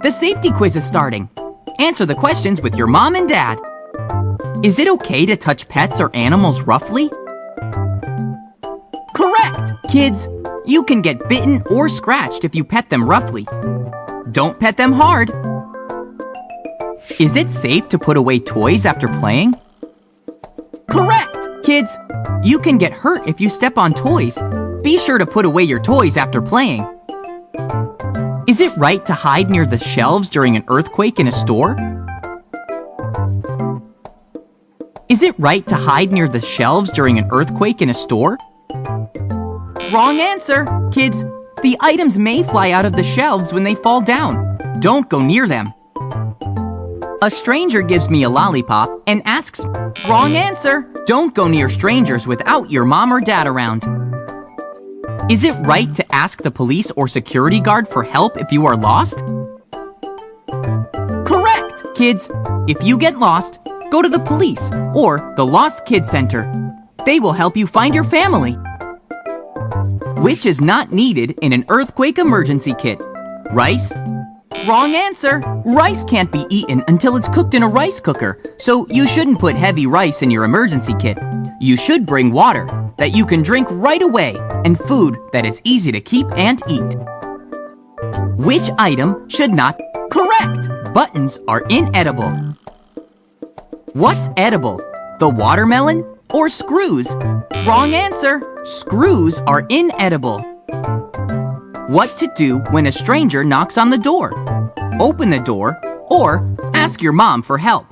the safety quiz is starting. Answer the questions with your mom and dad. Is it okay to touch pets or animals roughly? Correct! Kids, you can get bitten or scratched if you pet them roughly. Don't pet them hard. Is it safe to put away toys after playing? Correct! Kids, you can get hurt if you step on toys. Be sure to put away your toys after playing. Is it right to hide near the shelves during an earthquake in a store? Is it right to hide near the shelves during an earthquake in a store? Wrong answer! Kids, the items may fly out of the shelves when they fall down. Don't go near them. A stranger gives me a lollipop and asks, wrong answer! Don't go near strangers without your mom or dad around. Is it right to ask the police or security guard for help if you are lost? Correct! Kids, if you get lost, go to the police or the Lost Kids Center. They will help you find your family. Which is not needed in an earthquake emergency kit? Rice? Wrong answer! Rice can't be eaten until it's cooked in a rice cooker, so you shouldn't put heavy rice in your emergency kit. You should bring water that you can drink right away and food that is easy to keep and eat. Which item should not? Correct! Buttons are inedible. What's edible? The watermelon or screws? Wrong answer! Screws are inedible. What to do when a stranger knocks on the door? Open the door or ask your mom for help.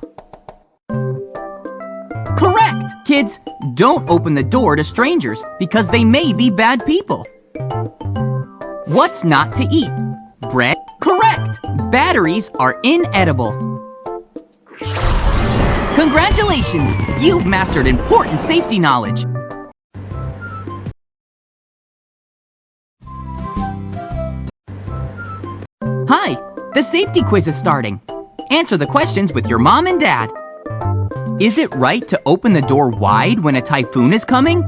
Correct! Kids, don't open the door to strangers because they may be bad people. What's not to eat? Bread? Correct! Batteries are inedible. Congratulations! You've mastered important safety knowledge. Hi, the safety quiz is starting. Answer the questions with your mom and dad. Is it right to open the door wide when a typhoon is coming?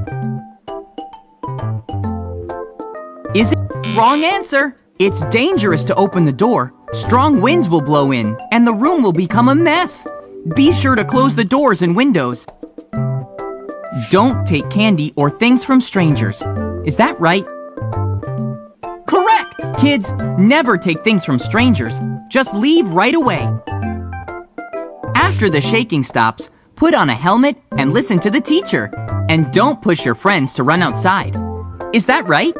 Is it? Wrong answer. It's dangerous to open the door. Strong winds will blow in and the room will become a mess. Be sure to close the doors and windows. Don't take candy or things from strangers. Is that right? Correct! Kids, never take things from strangers. Just leave right away. After the shaking stops, put on a helmet and listen to the teacher. And don't push your friends to run outside. Is that right?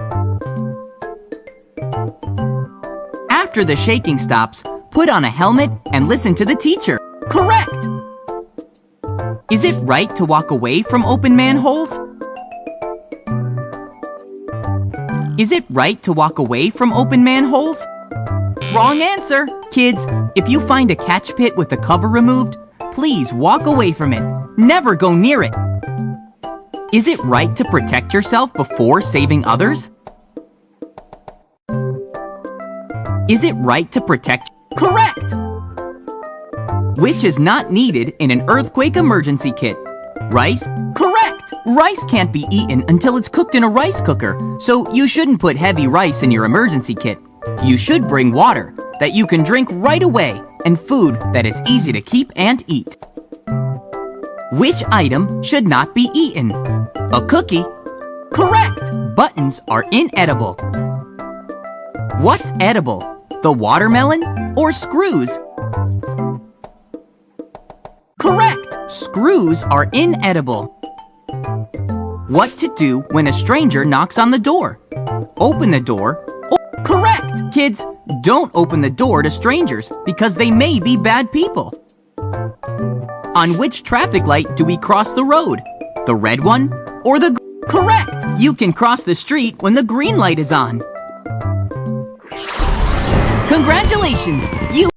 After the shaking stops, put on a helmet and listen to the teacher. Correct! Is it right to walk away from open manholes? Is it right to walk away from open manholes? Wrong answer! Kids, if you find a catch pit with the cover removed, please walk away from it. Never go near it. Is it right to protect yourself before saving others? Is it right to protect? Correct! Which is not needed in an earthquake emergency kit? Rice? Correct! Rice can't be eaten until it's cooked in a rice cooker, so you shouldn't put heavy rice in your emergency kit. You should bring water that you can drink right away and food that is easy to keep and eat. Which item should not be eaten? A cookie? Correct! Buttons are inedible. What's edible? The watermelon or screws? Correct! Screws are inedible. What to do when a stranger knocks on the door? Open the door. Correct! Kids, don't open the door to strangers because they may be bad people. On which traffic light do we cross the road? The red one or the Correct! You can cross the street when the green light is on. Congratulations! You